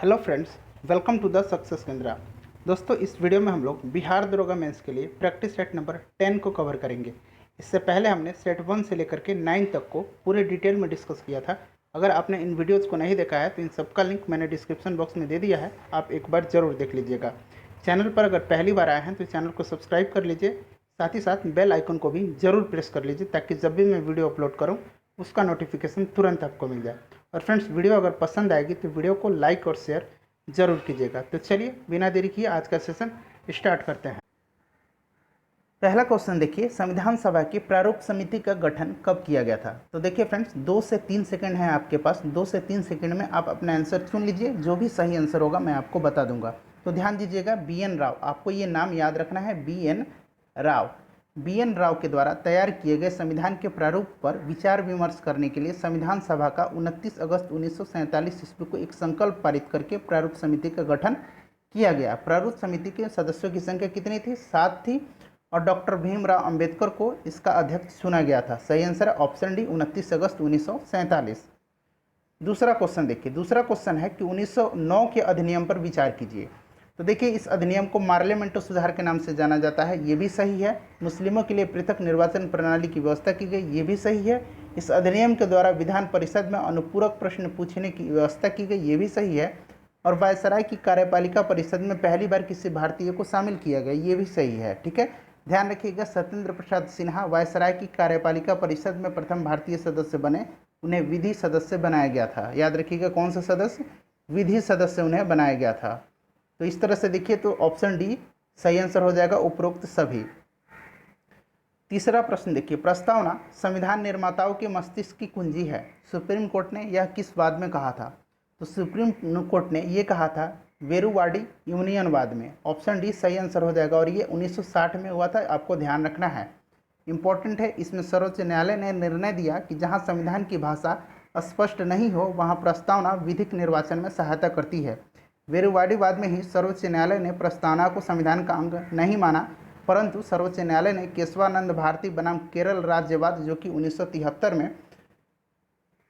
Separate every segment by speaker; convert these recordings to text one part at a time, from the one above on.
Speaker 1: Hello friends, welcome to the success Kendra. दोस्तों, इस video में हम लोग बिहार दरोगा मेंस के लिए प्रैक्टिस सेट नंबर 10 को कवर करेंगे। इससे पहले हमने सेट 1 से लेकर के 9 तक को पूरे डिटेल में डिस्कस किया था। अगर आपने इन वीडियोज़ को नहीं देखा है तो इन सबका लिंक मैंने डिस्क्रिप्शन बॉक्स में दे दिया है, आप एक बार ज़रूर देख लीजिएगा। चैनल पर अगर पहली बार आए हैं तो चैनल को सब्सक्राइब कर लीजिए, साथ ही साथ बेल आइकन को भी ज़रूर प्रेस कर लीजिए ताकि जब भी मैं वीडियो अपलोड करूँ उसका नोटिफिकेशन तुरंत आपको मिल जाए। और फ्रेंड्स, वीडियो अगर पसंद आएगी तो वीडियो को लाइक और शेयर जरूर कीजिएगा। तो चलिए बिना देरी किए आज का सेशन स्टार्ट करते हैं। पहला क्वेश्चन देखिए, संविधान सभा की प्रारूप समिति का गठन कब किया गया था। तो देखिए फ्रेंड्स, 2 से 3 सेकंड है आपके पास। 2 से 3 सेकंड में आप अपना आंसर चुन लीजिए, जो भी सही आंसर होगा मैं आपको बता दूंगा। तो ध्यान दीजिएगा, BN राव, आपको ये नाम याद रखना है, BN राव। BN राव के द्वारा तैयार किए गए संविधान के प्रारूप पर विचार विमर्श करने के लिए संविधान सभा का 29 अगस्त 1947 ईस्वी को एक संकल्प पारित करके प्रारूप समिति का गठन किया गया। प्रारूप समिति के सदस्यों की संख्या कितनी थी? 7 थी और डॉक्टर भीमराव अंबेडकर को इसका अध्यक्ष चुना गया था। सही आंसर है ऑप्शन डी, 29 अगस्त 1947। दूसरा क्वेश्चन देखिए, दूसरा क्वेश्चन है कि 1909 के अधिनियम पर विचार कीजिए। तो देखिए, इस अधिनियम को मार्लियामेंटो सुधार के नाम से जाना जाता है, ये भी सही है। मुस्लिमों के लिए पृथक निर्वाचन प्रणाली की व्यवस्था की गई, ये भी सही है। इस अधिनियम के द्वारा विधान परिषद में अनुपूरक प्रश्न पूछने की व्यवस्था की गई, ये भी सही है। और वायसराय की कार्यपालिका परिषद में पहली बार किसी भारतीय को शामिल किया गया, ये भी सही है। ठीक है, ध्यान रखिएगा, सत्येंद्र प्रसाद सिन्हा वायसराय की कार्यपालिका परिषद में प्रथम भारतीय सदस्य बने, उन्हें विधि सदस्य बनाया गया था। याद रखिएगा, कौन सा सदस्य? विधि सदस्य उन्हें बनाया गया था। तो इस तरह से देखिए तो ऑप्शन डी सही आंसर हो जाएगा, उपरोक्त सभी। तीसरा प्रश्न देखिए, प्रस्तावना संविधान निर्माताओं के मस्तिष्क की कुंजी है, सुप्रीम कोर्ट ने यह किस वाद में कहा था? तो सुप्रीम कोर्ट ने यह कहा था वेरुवाड़ी यूनियनवाद में। ऑप्शन डी सही आंसर हो जाएगा और ये 1960 में हुआ था, आपको ध्यान रखना है, इंपॉर्टेंट है। इसमें सर्वोच्च न्यायालय ने निर्णय दिया कि जहां संविधान की भाषा स्पष्ट नहीं हो वहां प्रस्तावना विधिक निर्वाचन में सहायता करती है। वेरुवाड़ीवाद में ही सर्वोच्च न्यायालय ने प्रस्तावना को संविधान का अंग नहीं माना, परंतु सर्वोच्च न्यायालय ने केशवानंद भारती बनाम केरल राज्यवाद, जो कि 1973 में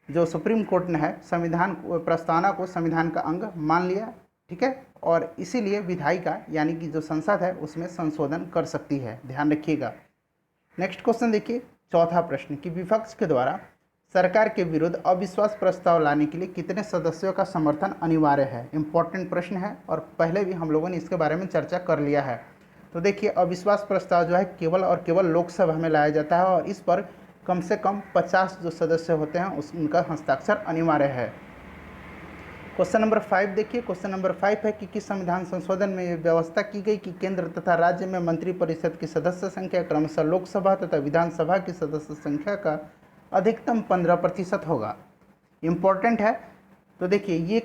Speaker 1: जो सुप्रीम कोर्ट ने है, संविधान प्रस्तावना को संविधान का अंग मान लिया। ठीक है, और इसीलिए विधायिका यानी कि जो संसद है उसमें संशोधन कर सकती है, ध्यान रखिएगा। नेक्स्ट क्वेश्चन देखिए, चौथा प्रश्न कि विपक्ष के द्वारा सरकार के विरुद्ध अविश्वास प्रस्ताव लाने के लिए कितने सदस्यों का समर्थन अनिवार्य है? इंपॉर्टेंट प्रश्न है और पहले भी हम लोगों ने इसके बारे में चर्चा कर लिया है। तो देखिए, अविश्वास प्रस्ताव जो है केवल और केवल लोकसभा में लाया जाता है और इस पर कम से कम 50 जो सदस्य होते हैं उनका हस्ताक्षर अनिवार्य है। क्वेश्चन नंबर 5 देखिए, क्वेश्चन नंबर 5 है कि किस संविधान संशोधन में यह व्यवस्था की गई कि केंद्र तथा राज्य में मंत्रिपरिषद की सदस्य संख्या क्रमशः लोकसभा तथा विधानसभा की सदस्य संख्या का अधिकतम 15% होगा। इम्पोर्टेंट है। तो देखिए, ये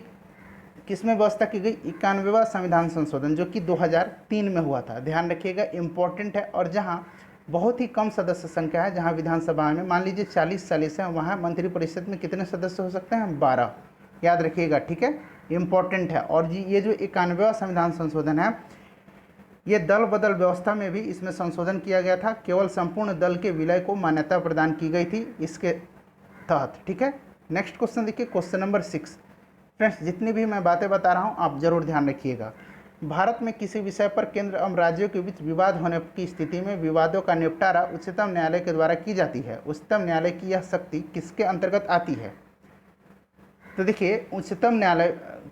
Speaker 1: किस में व्यवस्था की गई? 91वां संविधान संशोधन, जो कि 2003 में हुआ था, ध्यान रखिएगा, इम्पोर्टेंट है। और जहाँ बहुत ही कम सदस्य संख्या है, जहाँ विधानसभा में मान लीजिए 40 है, वहाँ मंत्रिपरिषद में कितने सदस्य हो सकते हैं? 12। याद रखिएगा, ठीक है, इम्पोर्टेंट है। और जी ये जो 91वां संविधान संशोधन है, ये दल बदल व्यवस्था में भी इसमें संशोधन किया गया था, केवल संपूर्ण दल के विलय को मान्यता प्रदान की गई थी इसके तहत। ठीक है, नेक्स्ट क्वेश्चन देखिए, क्वेश्चन नंबर 6। फ्रेंड्स, जितनी भी मैं बातें बता रहा हूँ आप जरूर ध्यान रखिएगा। भारत में किसी विषय पर केंद्र एवं राज्यों के बीच विवाद होने की स्थिति में विवादों का निपटारा उच्चतम न्यायालय के द्वारा की जाती है। उच्चतम न्यायालय की यह शक्ति किसके अंतर्गत आती है? तो देखिए, उच्चतम न्यायालय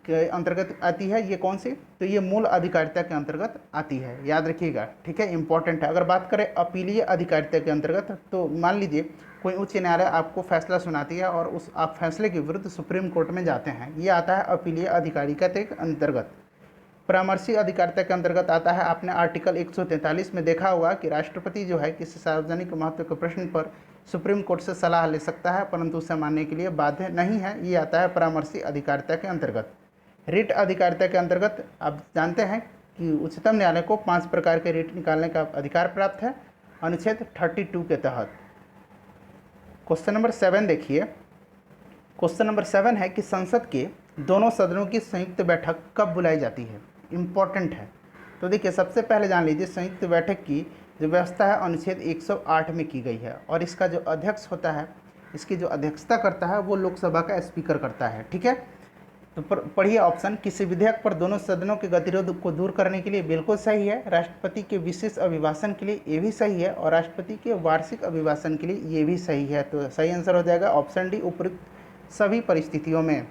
Speaker 1: के अंतर्गत आती है ये कौन सी? तो ये मूल अधिकारिता के अंतर्गत आती है, याद रखिएगा। ठीक है, इंपॉर्टेंट है। अगर बात करें अपीलीय अधिकारिता के अंतर्गत, तो मान लीजिए कोई उच्च न्यायालय आपको फैसला सुनाती है और उस आप फैसले के विरुद्ध सुप्रीम कोर्ट में जाते हैं, ये आता है अपीलीय अधिकारिता के अंतर्गत। परामर्शी अधिकारिता के अंतर्गत आता है, आपने आर्टिकल 143 में देखा होगा कि राष्ट्रपति जो है किसी सार्वजनिक महत्व के प्रश्न पर सुप्रीम कोर्ट से सलाह ले सकता है, परंतु उसे मानने के लिए बाध्य नहीं है, ये आता है परामर्शी अधिकारिता के अंतर्गत। रिट अधिकारिता के अंतर्गत आप जानते हैं कि उच्चतम न्यायालय को 5 प्रकार के रिट निकालने का अधिकार प्राप्त है अनुच्छेद 32 के तहत। क्वेश्चन नंबर 7 देखिए, क्वेश्चन नंबर 7 है कि संसद के दोनों सदनों की संयुक्त बैठक कब बुलाई जाती है? इंपॉर्टेंट है। तो देखिए, सबसे पहले जान लीजिए, संयुक्त बैठक की जो व्यवस्था है अनुच्छेद 108 में की गई है और इसका जो अध्यक्ष होता है, इसकी जो अध्यक्षता करता है वो लोकसभा का स्पीकर करता है। ठीक है, तो पढ़िए ऑप्शन, किसी विधेयक पर दोनों सदनों के गतिरोध को दूर करने के लिए, बिल्कुल सही है। राष्ट्रपति के विशेष अभिभाषण के लिए, ये भी सही है। और राष्ट्रपति के वार्षिक अभिभाषण के लिए, ये भी सही है। तो सही आंसर हो जाएगा ऑप्शन डी, उपयुक्त सभी परिस्थितियों में।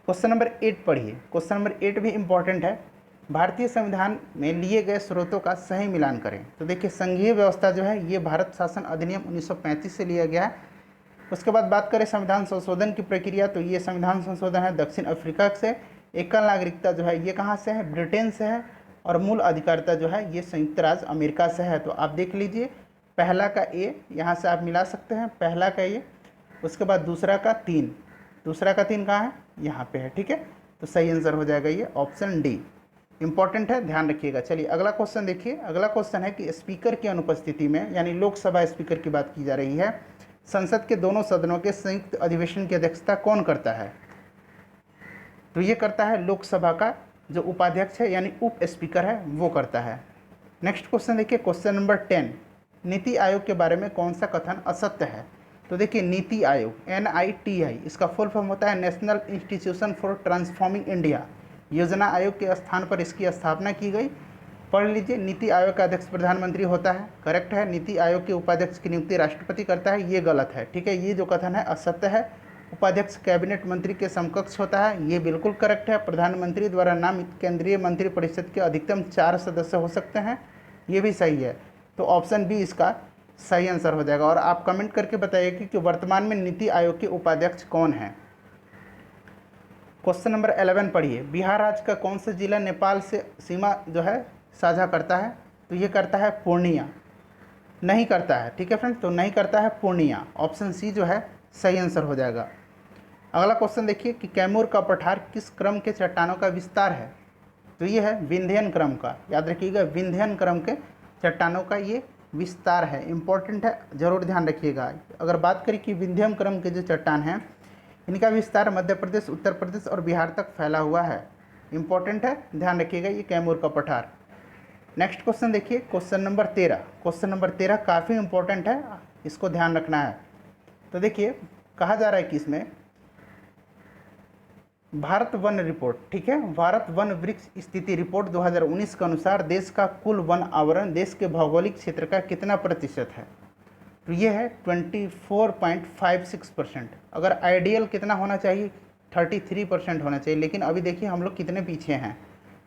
Speaker 1: क्वेश्चन नंबर 8 पढ़िए। क्वेश्चन नंबर 8 भी इंपॉर्टेंट है। भारतीय संविधान में लिए गए स्रोतों का सही मिलान करें। तो देखिए, संघीय व्यवस्था जो है ये भारत शासन अधिनियम 1935 से लिया गया है। उसके बाद बात करें संविधान संशोधन की प्रक्रिया, तो ये संविधान संशोधन है दक्षिण अफ्रीका से। एकल नागरिकता जो है ये कहाँ से है, ब्रिटेन से है। और मूल अधिकारिता जो है ये संयुक्त राज्य अमेरिका से है। तो आप देख लीजिए, पहला का ए यहाँ से आप मिला सकते हैं, पहला का ए, उसके बाद दूसरा का 3, दूसरा का 3 कहाँ है, यहाँ पे है। ठीक है, तो सही आंसर हो जाएगा ये ऑप्शन डी। इंपॉर्टेंट है, ध्यान रखिएगा। चलिए अगला क्वेश्चन देखिए। अगला क्वेश्चन है कि स्पीकर की अनुपस्थिति में, यानी लोकसभा स्पीकर की बात की जा रही है, संसद के दोनों सदनों के संयुक्त अधिवेशन की अध्यक्षता कौन करता है। तो ये करता है लोकसभा का जो उपाध्यक्ष है, यानी उप स्पीकर है, वो करता है। नेक्स्ट क्वेश्चन देखिए, क्वेश्चन नंबर 10, नीति आयोग के बारे में कौन सा कथन असत्य है। तो देखिए, नीति आयोग NITI, इसका फुल फॉर्म होता है national institution for transforming India. योजना आयोग के स्थान पर इसकी स्थापना की गई। पढ़ लीजिए, नीति आयोग का अध्यक्ष प्रधानमंत्री होता है, करेक्ट है। नीति आयोग के उपाध्यक्ष की नियुक्ति राष्ट्रपति करता है, ये गलत है। ठीक है, ये जो कथन है असत्य है। उपाध्यक्ष कैबिनेट मंत्री के समकक्ष होता है, ये बिल्कुल करेक्ट है। प्रधानमंत्री द्वारा नामित केंद्रीय मंत्रिपरिषद के अधिकतम 4 सदस्य हो सकते हैं, ये भी सही है। तो ऑप्शन बी इसका सही आंसर हो जाएगा। और आप कमेंट करके बताइए कि वर्तमान में नीति आयोग के उपाध्यक्ष कौन हैं। क्वेश्चन नंबर 11 पढ़िए। बिहार राज्य का कौन सा जिला नेपाल से सीमा जो है साझा करता है। तो ये करता है पूर्णिया, नहीं करता है। ठीक है फ्रेंड्स, तो नहीं करता है पूर्णिया, ऑप्शन सी जो है सही आंसर हो जाएगा। अगला क्वेश्चन देखिए कि कैमूर का पठार किस क्रम के चट्टानों का विस्तार है। तो ये है विंध्यन क्रम का, याद रखिएगा, विंध्यन क्रम के चट्टानों का ये विस्तार है। इंपॉर्टेंट है, जरूर ध्यान रखिएगा। अगर बात करें कि विंध्यन क्रम के जो चट्टान हैं, इनका विस्तार मध्य प्रदेश, उत्तर प्रदेश और बिहार तक फैला हुआ है। इंपॉर्टेंट है, ध्यान रखिएगा, ये कैमूर का पठार। नेक्स्ट क्वेश्चन देखिए, क्वेश्चन नंबर 13। क्वेश्चन नंबर 13 काफ़ी इंपॉर्टेंट है, इसको ध्यान रखना है। तो देखिए, कहा जा रहा है कि इसमें भारत वन रिपोर्ट, ठीक है, भारत वन वृक्ष स्थिति रिपोर्ट 2019 के अनुसार देश का कुल वन आवरण देश के भौगोलिक क्षेत्र का कितना प्रतिशत है। तो ये है 24.56%। अगर आइडियल कितना होना चाहिए, 33% होना चाहिए। लेकिन अभी देखिए हम लोग कितने पीछे हैं।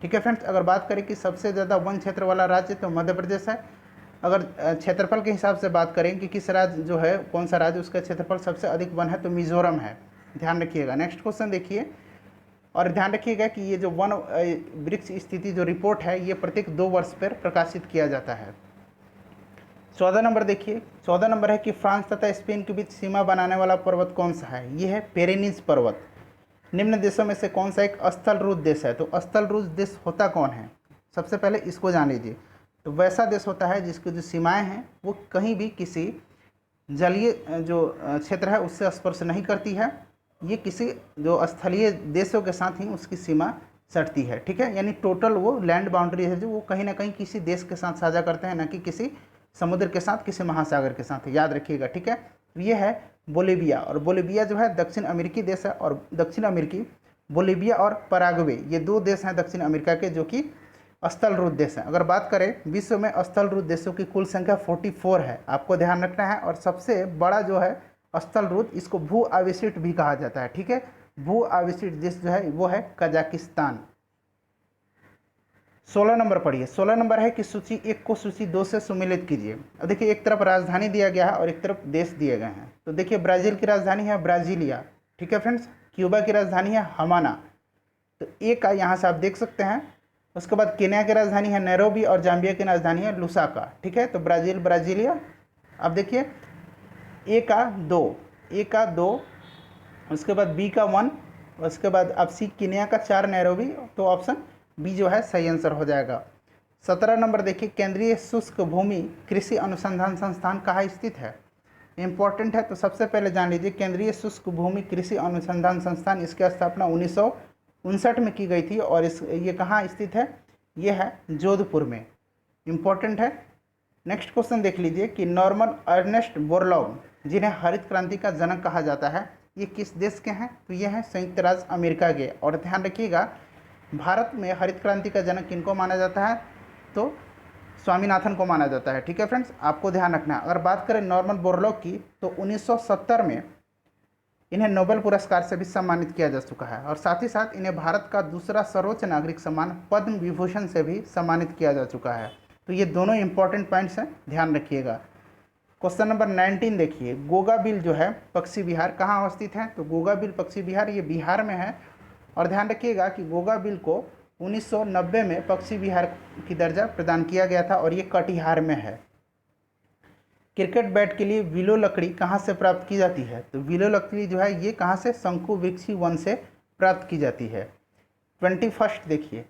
Speaker 1: ठीक है फ्रेंड्स, अगर बात करें कि सबसे ज़्यादा वन क्षेत्र वाला राज्य तो मध्य प्रदेश है। अगर क्षेत्रफल के हिसाब से बात करें कि किस राज्य जो है, कौन सा राज्य उसका क्षेत्रफल सबसे अधिक वन है, तो मिजोरम है। ध्यान रखिएगा। नेक्स्ट क्वेश्चन देखिए, और ध्यान रखिएगा कि ये जो वन वृक्ष स्थिति जो रिपोर्ट है, ये प्रत्येक 2 वर्ष पर प्रकाशित किया जाता है। 14 नंबर देखिए, 14 नंबर है कि फ्रांस तथा स्पेन के बीच सीमा बनाने वाला पर्वत कौन सा है। ये है पेरेनीज पर्वत। निम्न देशों में से कौन सा एक स्थलरूढ़ देश है। तो स्थलरूढ़ देश होता कौन है, सबसे पहले इसको जान लीजिए। तो वैसा देश होता है जिसकी जो सीमाएं हैं वो कहीं भी किसी जलीय जो क्षेत्र है उससे स्पर्श नहीं करती है। ये किसी जो स्थलीय देशों के साथ ही उसकी सीमा सटती है। ठीक है, यानी टोटल वो लैंड बाउंड्री है जो वो कहीं ना कहीं किसी देश के साथ साझा करते हैं, न कि किसी समुद्र के साथ, किसी महासागर के साथ, याद रखिएगा। ठीक है, ये है बोलिविया। और बोलिविया जो है दक्षिण अमेरिकी देश है, और दक्षिण अमेरिकी बोलिविया और पराग्वे, ये 2 देश हैं दक्षिण अमेरिका के जो कि स्थलरूढ़ देश हैं। अगर बात करें विश्व में स्थलरूढ़ देशों की कुल संख्या 44 है, आपको ध्यान रखना है। और सबसे बड़ा जो है स्थलरूढ़, इसको भू आवेशित भी कहा जाता है। ठीक है, भू आवेशित देश जो है वो है कजाकिस्तान। 16 नंबर पढ़िए। 16 नंबर है कि सूची 1 को सूची 2 से सुमेलित कीजिए। अब देखिए, एक तरफ राजधानी दिया गया है और एक तरफ देश दिए गए हैं। तो देखिए, ब्राज़ील की राजधानी है ब्राज़ीलिया। ठीक है फ्रेंड्स, क्यूबा की राजधानी है हमाना, तो एक का यहाँ से आप देख सकते हैं। उसके बाद केन्या की राजधानी है नैरोबी और जाम्बिया की राजधानी है लुसाका। ठीक है, तो ब्राज़ील ब्राज़ीलिया। अब देखिए, ए का 2, उसके बाद बी का 1, उसके बाद अब सी केन्या का 4 नैरोबी, तो ऑप्शन बी जो है सही आंसर हो जाएगा। 17 नंबर देखिए, केंद्रीय शुष्क भूमि कृषि अनुसंधान संस्थान कहाँ स्थित है। इंपॉर्टेंट है, तो सबसे पहले जान लीजिए, केंद्रीय शुष्क भूमि कृषि अनुसंधान संस्थान, इसकी स्थापना 1959 में की गई थी। और ये कहाँ स्थित है, ये है जोधपुर में। इंपॉर्टेंट है। नेक्स्ट क्वेश्चन देख लीजिए कि नॉर्मन अर्नेस्ट बोरलॉग, जिन्हें हरित क्रांति का जनक कहा जाता है, ये किस देश के हैं? तो ये हैं संयुक्त राज्य अमेरिका के। और ध्यान रखिएगा, भारत में हरित क्रांति का जनक किनको माना जाता है? तो स्वामीनाथन को माना जाता है। ठीक है फ्रेंड्स, आपको ध्यान रखना है। अगर बात करें नॉर्मन बोरलॉग की, तो 1970 में इन्हें नोबेल पुरस्कार से भी सम्मानित किया जा चुका है, और साथ ही साथ इन्हें भारत का दूसरा सर्वोच्च नागरिक सम्मान पद्म विभूषण से भी सम्मानित किया जा चुका है। तो ये दोनों इंपॉर्टेंट पॉइंट्स हैं, ध्यान रखिएगा। क्वेश्चन नंबर 19 देखिए, गोगा बिल जो है पक्षी विहार कहाँ अवस्थित है? तो गोगा बिल पक्षी विहार ये बिहार में है। और ध्यान रखिएगा कि गोगा बिल को 1990 में पक्षी विहार की दर्जा प्रदान किया गया था, और ये कटिहार में है। क्रिकेट बैट के लिए विलो लकड़ी कहाँ से प्राप्त की जाती है? तो विलो लकड़ी जो है ये कहाँ से? शंकु वृक्षी वन से प्राप्त की जाती है। 21 देखिए,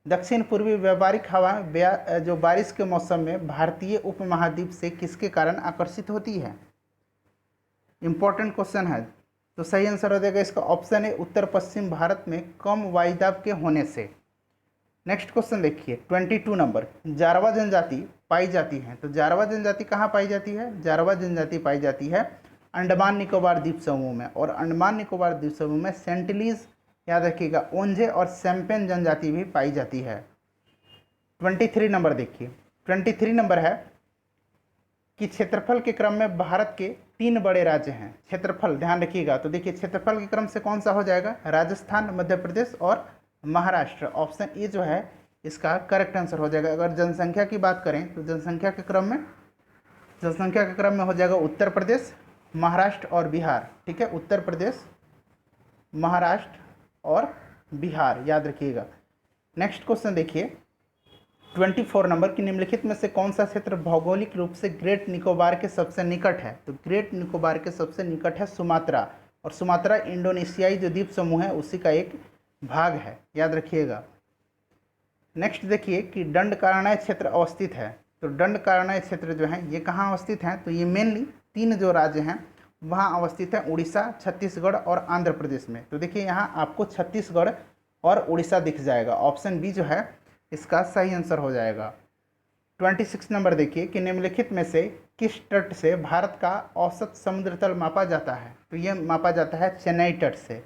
Speaker 1: दक्षिण पूर्वी व्यावहारिक हवाएं जो बारिश के मौसम में भारतीय उपमहाद्वीप से किसके कारण आकर्षित होती है? इंपॉर्टेंट क्वेश्चन है। तो सही आंसर हो जाएगा इसका ऑप्शन है उत्तर पश्चिम भारत में कम वायुदाब के होने से। नेक्स्ट क्वेश्चन देखिए 22 नंबर, जारवा जनजाति पाई जाती है। तो जारवा जनजाति कहाँ पाई जाती है? जारवा जनजाति पाई जाती है अंडमान निकोबार द्वीप समूह में, और अंडमान निकोबार द्वीप समूह में सेंटिलीज, याद रखिएगा, ओंजे और सैम्पेन जनजाति भी पाई जाती है। 23 नंबर देखिए, 23 नंबर है कि क्षेत्रफल के क्रम में भारत के 3 बड़े राज्य हैं। क्षेत्रफल ध्यान रखिएगा, तो देखिए क्षेत्रफल के क्रम से कौन सा हो जाएगा? राजस्थान, मध्य प्रदेश और महाराष्ट्र। ऑप्शन ए जो है इसका करेक्ट आंसर हो जाएगा। अगर जनसंख्या की बात करें तो जनसंख्या के क्रम में हो जाएगा उत्तर प्रदेश, महाराष्ट्र और बिहार। ठीक है, उत्तर प्रदेश, महाराष्ट्र और बिहार, याद रखिएगा। नेक्स्ट क्वेश्चन देखिए 24 नंबर की, निम्नलिखित में से कौन सा क्षेत्र भौगोलिक रूप से ग्रेट निकोबार के सबसे निकट है? तो ग्रेट निकोबार के सबसे निकट है सुमात्रा, और सुमात्रा इंडोनेशियाई जो द्वीप समूह है उसी का एक भाग है, याद रखिएगा। नेक्स्ट देखिए कि दंडकारण्य क्षेत्र अवस्थित है। तो दंडकारण्य क्षेत्र जो है ये कहाँ अवस्थित है? तो ये मेनली 3 जो राज्य हैं वहाँ अवस्थित है, उड़ीसा, छत्तीसगढ़ और आंध्र प्रदेश में। तो देखिए यहाँ आपको छत्तीसगढ़ और उड़ीसा दिख जाएगा। ऑप्शन बी जो है इसका सही आंसर हो जाएगा। 26 नंबर देखिए कि निम्नलिखित में से किस तट से भारत का औसत समुद्र तल मापा जाता है? तो ये मापा जाता है चेन्नई तट से।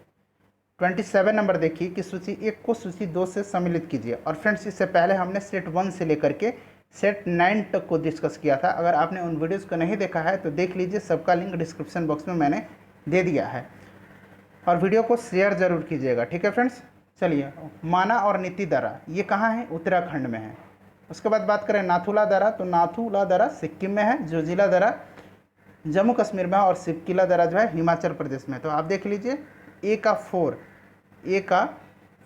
Speaker 1: 27 नंबर देखिए कि सूची 1 को सूची 2 से सम्मिलित कीजिए। और फ्रेंड्स इससे पहले हमने सेट 1 से लेकर के सेट 9 तक को डिस्कस किया था। अगर आपने उन वीडियोस को नहीं देखा है तो देख लीजिए, सबका लिंक डिस्क्रिप्शन बॉक्स में मैंने दे दिया है। और वीडियो को शेयर ज़रूर कीजिएगा। ठीक है फ्रेंड्स, चलिए माना और नीति दर्रा ये कहाँ है? उत्तराखंड में है। उसके बाद बात करें नाथुला दर्रा, तो नाथुला दर्रा सिक्किम में है, जोजिला दर्रा जम्मू कश्मीर में है, और सिपकिला दर्रा जो है हिमाचल प्रदेश में। तो आप देख लीजिए ए का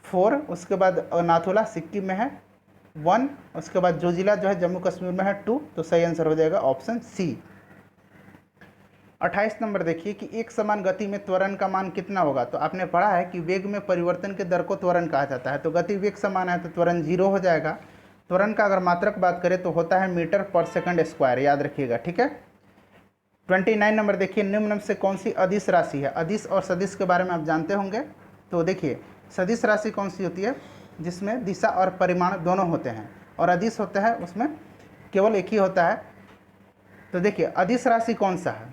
Speaker 1: 4, उसके बाद नाथुला सिक्किम में है 1, उसके बाद जोजिला जो है जम्मू कश्मीर में है 2। तो सही आंसर हो जाएगा ऑप्शन सी। 28 नंबर देखिए कि एक समान गति में त्वरण का मान कितना होगा? तो आपने पढ़ा है कि वेग में परिवर्तन के दर को त्वरण कहा जाता है। तो गति वेग समान है तो त्वरण 0 हो जाएगा। त्वरण का अगर मात्रक बात करें तो होता है मीटर पर सेकंड स्क्वायर, याद रखिएगा। ठीक है, 29 नंबर देखिए, निम्न से कौन सी अदिश राशि है? अदिश और सदिश के बारे में आप जानते होंगे। तो देखिए सदिश राशि कौन सी होती है? जिसमें दिशा और परिमाण दोनों होते हैं, और अदिश होता है उसमें केवल एक ही होता है। तो देखिए अदिश राशि कौन सा है?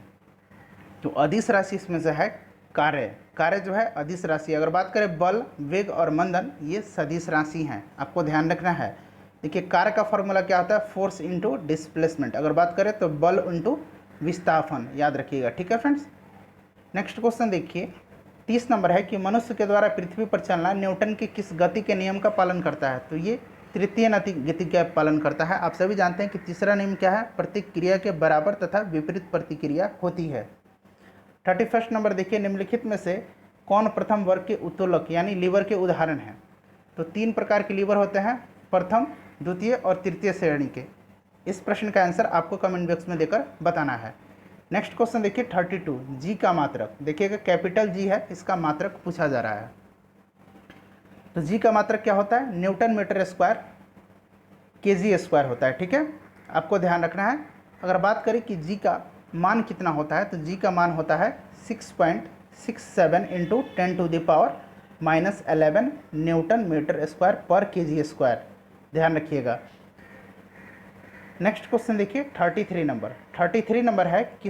Speaker 1: तो अदिश राशि इसमें से है कार्य। कार्य जो है अदिश राशि। अगर बात करें बल, वेग और मंदन, ये सदिश राशि हैं, आपको ध्यान रखना है। देखिए कार्य का फॉर्मूला क्या होता है? Force into displacement. अगर बात करें तो बल इंटू विस्थापन, याद रखिएगा। ठीक है फ्रेंड्स, नेक्स्ट क्वेश्चन देखिए 30 नंबर है कि मनुष्य के द्वारा पृथ्वी पर चलना न्यूटन के किस गति के नियम का पालन करता है? तो ये तृतीय गति का पालन करता है। आप सभी जानते हैं कि तीसरा नियम क्या है? प्रतिक्रिया के बराबर तथा विपरीत प्रतिक्रिया होती है। 31 नंबर देखिए, निम्नलिखित में से कौन प्रथम वर्ग के उत्तोलक यानी लीवर के उदाहरण हैं? तो 3 प्रकार के लीवर होते हैं, प्रथम, द्वितीय और तृतीय श्रेणी के। इस प्रश्न का आंसर आपको कमेंट बॉक्स में देकर बताना है। नेक्स्ट क्वेश्चन देखिए 32, जी का मात्रक। देखिएगा कैपिटल जी है, इसका मात्रक पूछा जा रहा है। तो जी का मात्रक क्या होता है? Newton metre square KG square होता है। ठीक है, आपको ध्यान रखना है। अगर बात करें कि जी का मान कितना होता है, तो जी का मान होता है 6.67 इंटू 10⁻⁻11 न्यूटन मीटर स्क्वायर पर केजी स्क्वायर, ध्यान रखिएगा। नेक्स्ट क्वेश्चन देखिए 33 नंबर। 33 नंबर है कि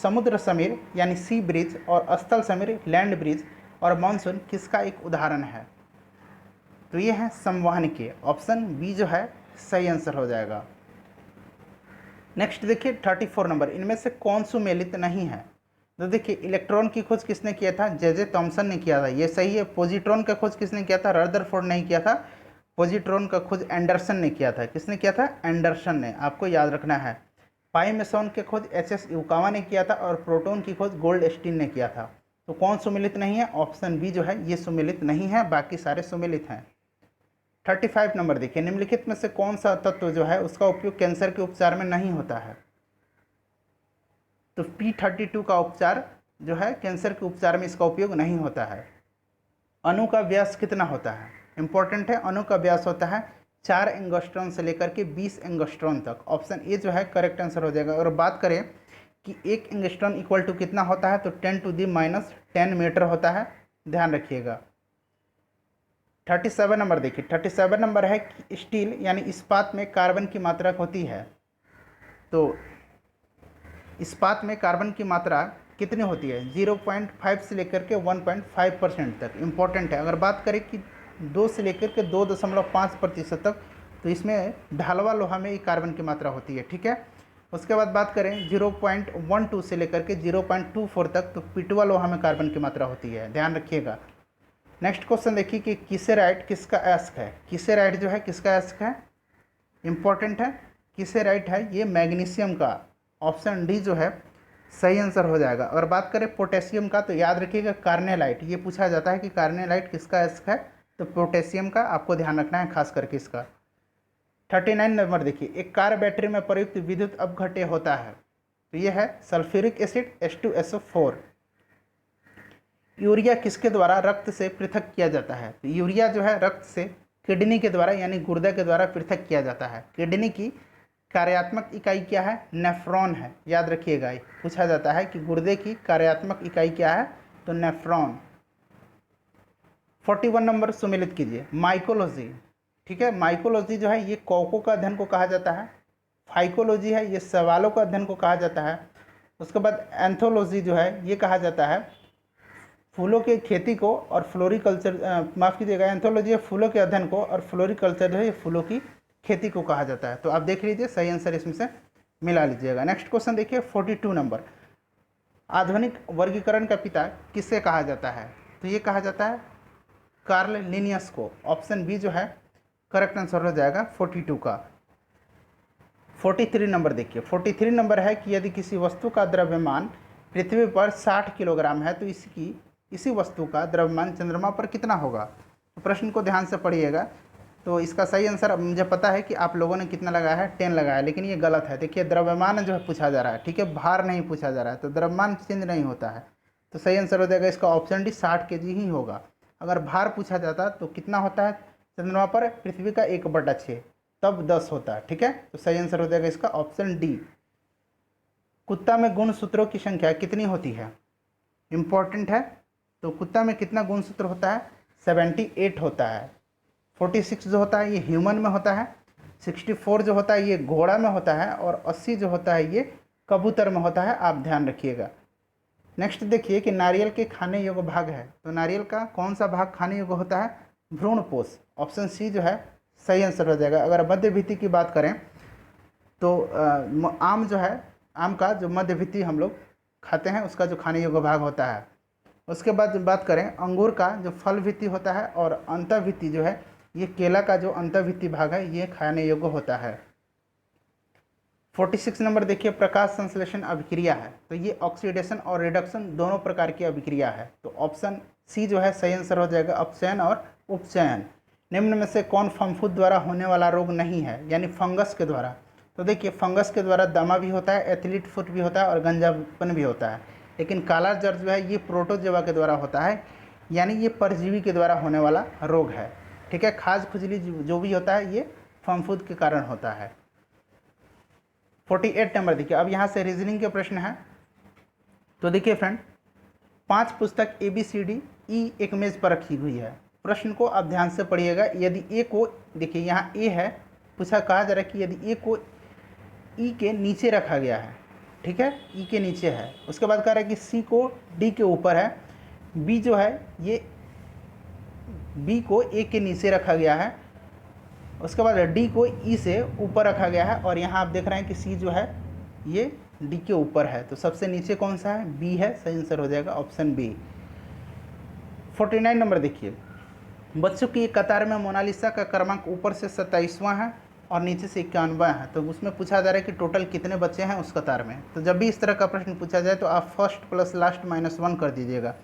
Speaker 1: समुद्र समीर यानी सी ब्रिज और स्थल समीर लैंड ब्रिज और मानसून किसका एक उदाहरण है? तो ये है संवहन के। ऑप्शन बी जो है सही आंसर हो जाएगा। नेक्स्ट देखिए 34 नंबर, इनमें से कौन सुमेलित नहीं है? तो देखिए इलेक्ट्रॉन की खोज किसने किया था? जे थॉमसन ने किया था, ये सही है। पॉजिट्रॉन का खोज किसने किया था? रदरफोर्ड ने किया था। पॉजिट्रॉन का खोज एंडरसन ने किया था। किसने किया था? एंडरसन ने, आपको याद रखना है। पाई मेसॉन के खोज एच.एस. युकावा ने किया था और प्रोटॉन की खोज गोल्डस्टीन ने किया था। तो कौन सुमेलित नहीं है? ऑप्शन बी जो है ये सुमेलित नहीं है, बाकी सारे सुमेलित हैं। 35 नंबर देखिए, निम्नलिखित में से कौन सा तत्व जो है उसका उपयोग कैंसर के उपचार में नहीं होता है? तो P32 का उपचार जो है कैंसर के उपचार में इसका उपयोग नहीं होता है। अणु का व्यास कितना होता है? इंपॉर्टेंट है, अणु का व्यास होता है 4 एंगस्ट्रॉन से लेकर के 20 एंगस्ट्रॉन तक। ऑप्शन ए जो है करेक्ट आंसर हो जाएगा। और बात करें कि 1 एंगस्ट्रॉन इक्वल टू कितना होता है, तो 10⁻10 मीटर होता है, ध्यान रखिएगा। 37 नंबर देखिए, 37 नंबर है कि स्टील यानी इस्पात में कार्बन की मात्रा होती है। तो इस्पात में कार्बन की मात्रा कितनी होती है? 0.5 से लेकर के 1.5% तक। इम्पॉर्टेंट है। अगर बात करें कि 2 से लेकर के 2.5% तक, तो इसमें ढालवा लोहा में कार्बन की मात्रा होती है, ठीक है। उसके बाद बात करें 0.12 से लेकर के 0.24 तक, तो पिटवा लोहा में कार्बन की मात्रा होती है, ध्यान रखिएगा। नेक्स्ट क्वेश्चन देखिए कि किसेराइट किसका अयस्क है? किसेराइट जो है किसका अयस्क है? इंपॉर्टेंट है, किसेराइट है ये मैग्नीशियम का। ऑप्शन डी जो है सही आंसर हो जाएगा। और बात करें पोटेशियम का, तो याद रखिएगा कार्नेलाइट, ये पूछा जाता है कि कार्नेलाइट किसका अयस्क है? तो पोटेशियम का, आपको ध्यान रखना है खास करके इसका। 39 नंबर देखिए, एक कार बैटरी में प्रयुक्त विद्युत अपघट्य होता है, तो ये है सल्फ्यूरिक एसिड H2SO4। यूरिया किसके द्वारा रक्त से पृथक किया जाता है? तो यूरिया जो है रक्त से किडनी के द्वारा यानी गुर्दे के द्वारा पृथक किया जाता है। किडनी की कार्यात्मक इकाई क्या है? नेफ्रॉन है, याद रखिएगा। पूछा जाता है कि गुर्दे की कार्यात्मक इकाई क्या है? तो नेफ्रॉन। 41 नंबर सुमेलित कीजिए, माइकोलॉजी, ठीक है। माइकोलॉजी जो है ये कौकों का अध्ययन को कहा जाता है। फाइकोलॉजी है ये सवालों का अध्ययन को कहा जाता है। उसके बाद एंथोलॉजी जो है ये कहा जाता है फूलों की खेती को, और फ्लोरिकल्चर, माफ़ कीजिएगा, एंथोलॉजी है फूलों के अध्ययन को, और फ्लोरिकल्चर जो है ये फूलों की खेती को कहा जाता है। तो आप देख लीजिए, सही आंसर इसमें से मिला लीजिएगा। नेक्स्ट क्वेश्चन देखिए 42 नंबर, आधुनिक वर्गीकरण का पिता किससे कहा जाता है? तो ये कहा जाता है कार्ल लिनियस को। ऑप्शन बी जो है करेक्ट आंसर हो जाएगा 42 का। 43 नंबर देखिए, 43 नंबर है कि यदि किसी वस्तु का द्रव्यमान पृथ्वी पर 60 किलोग्राम है, तो इसी वस्तु का द्रव्यमान चंद्रमा पर कितना होगा? तो प्रश्न को ध्यान से पढ़िएगा। तो इसका सही आंसर, मुझे पता है कि आप लोगों ने कितना लगाया है, 10 लगाया, लेकिन ये गलत है। देखिए द्रव्यमान जो है पूछा जा रहा है, ठीक है, भार नहीं पूछा जा रहा है, तो द्रव्यमान चेंज नहीं होता है। तो सही आंसर हो जाएगा इसका ऑप्शन डी 60 kg ही होगा। अगर भार पूछा जाता तो कितना होता है चंद्रमा पर? पृथ्वी का 1/6, तब 10 होता है, ठीक है। तो सही आंसर हो जाएगा इसका ऑप्शन डी। कुत्ता में गुणसूत्रों की संख्या कितनी होती है? इंपॉर्टेंट है। तो कुत्ता में कितना गुणसूत्र होता है? 78 होता है। 46 जो होता है ये ह्यूमन में होता है, 64 जो होता है ये घोड़ा में होता है, और 80 जो होता है ये कबूतर में होता है, आप ध्यान रखिएगा। नेक्स्ट देखिए कि नारियल के खाने योग्य भाग है, तो नारियल का कौन सा भाग खाने योग्य होता है? भ्रूणपोष। ऑप्शन सी जो है सही आंसर हो जाएगा। अगर मध्य भित्ति की बात करें तो आम जो है, आम का जो मध्य भित्ति हम लोग खाते हैं उसका जो खाने योग्य भाग होता है। उसके बाद जब बात करें अंगूर का जो फल भित्ति होता है, और अंतःभित्ति जो है ये केला का जो अंतःभित्ति भाग है ये खाने योग्य होता है। 46 नंबर देखिए, प्रकाश संश्लेषण अभिक्रिया है, तो ये ऑक्सीडेशन और रिडक्शन दोनों प्रकार की अभिक्रिया है। तो ऑप्शन सी जो है सही आंसर हो जाएगा, अपचयन और उपचयन। निम्न में से कौन फफूंद द्वारा होने वाला रोग नहीं है, यानी फंगस के द्वारा? तो देखिए फंगस के द्वारा दमा भी होता है, एथलीट फुट भी होता है, और गंजापन भी होता है। लेकिन काला जर जो है ये प्रोटोजोआ के द्वारा होता है, यानी ये परजीवी के द्वारा होने वाला रोग है, ठीक है। खाज खुजली जो भी होता है ये फफूंद के कारण होता है। 48 नंबर देखिए, अब यहाँ से रीजनिंग के प्रश्न हैं। तो देखिए फ्रेंड, 5 पुस्तक ABCDE एक मेज पर रखी हुई है। प्रश्न को आप ध्यान से पढ़िएगा। यदि ए को, देखिए यहाँ ए है, पूछा कहा जा रहा है कि यदि ए को ई के नीचे रखा गया है, ठीक है, ई के नीचे है। उसके बाद कह रहा है कि सी को डी के ऊपर है, बी जो है ये बी को ए के नीचे रखा गया है, उसके बाद डी को ई से ऊपर रखा गया है, और यहाँ आप देख रहे हैं कि सी जो है ये डी के ऊपर है। तो सबसे नीचे कौन सा है? बी है, सही आंसर हो जाएगा ऑप्शन बी। 49 नंबर देखिए, बच्चों की एक कतार में मोनालिसा का क्रमांक ऊपर से 27वां है और नीचे से 51वां है। तो उसमें पूछा जा रहा है कि टोटल कितने बच्चे हैं उस कतार में। तो जब भी इस तरह का प्रश्न पूछा जाए तो आप फर्स्ट प्लस लास्ट -1 कर दीजिएगा।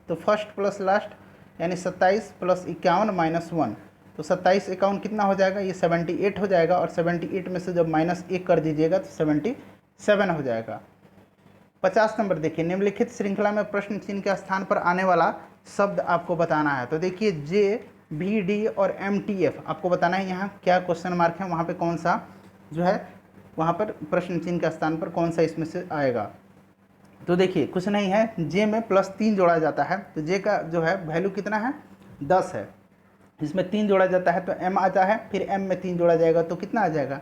Speaker 1: तो फर्स्ट प्लस लास्ट यानी 27 + 51 - 1, तो 27 51 कितना हो जाएगा? ये 78 हो जाएगा, और 78 में से जब -1 कर दीजिएगा तो 77 हो जाएगा। 50 नंबर देखिए, निम्नलिखित श्रृंखला में प्रश्न चिन्ह के स्थान पर आने वाला शब्द आपको बताना है। तो देखिए जे, भी, डी और MTF आपको बताना है। यहाँ क्या क्वेश्चन मार्क है, वहाँ पे कौन सा जो है वहाँ पर प्रश्न चिन्ह के स्थान पर कौन सा इसमें से आएगा। तो देखिए कुछ नहीं है, जे में +3 जोड़ा जाता है, तो जे का जो है वैल्यू कितना है? 10 है। इसमें 3 जोड़ा जाता है तो M आता है, फिर M में 3 जोड़ा जाएगा तो कितना आ जाएगा?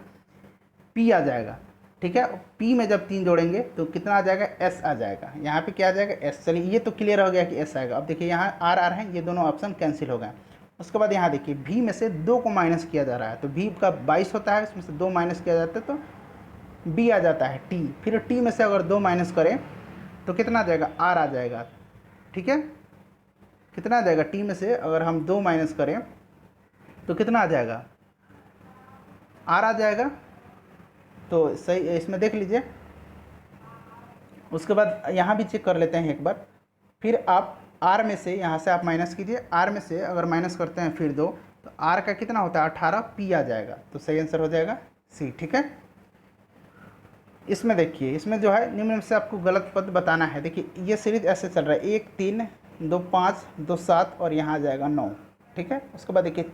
Speaker 1: P आ जाएगा। ठीक है, P में जब 3 जोड़ेंगे तो कितना आ जाएगा? S आ जाएगा। यहाँ पे क्या आ जाएगा? S। चलिए ये तो क्लियर हो गया कि S आएगा। अब देखिए यहाँ R R है, ये दोनों ऑप्शन कैंसिल हो गए। उसके बाद यहाँ देखिए V में से 2 को माइनस किया जा रहा है, तो V का 22 होता है, इसमें से 2 माइनस किया जाता है तो B आ जाता है T। फिर T में से अगर 2 माइनस करें तो कितना आ जाएगा? R आ जाएगा। ठीक है, कितना आ जाएगा? T में से अगर हम 2 माइनस करें तो कितना आ जाएगा? R आ जाएगा। तो सही, इसमें देख लीजिए। उसके बाद यहाँ भी चेक कर लेते हैं एक बार। फिर आप R में से, यहाँ से आप माइनस कीजिए, R में से अगर माइनस करते हैं फिर 2, तो R का कितना होता है? 18, P आ जाएगा। तो सही आंसर हो जाएगा C। ठीक है, इसमें देखिए, इसमें जो है निम्न में से आपको गलत पद बताना है। देखिए ये सीरीज ऐसे चल रहा है, 1 3 2 5 2 7 और यहाँ आ जाएगा 9। ठीक है, उसके बाद देखिए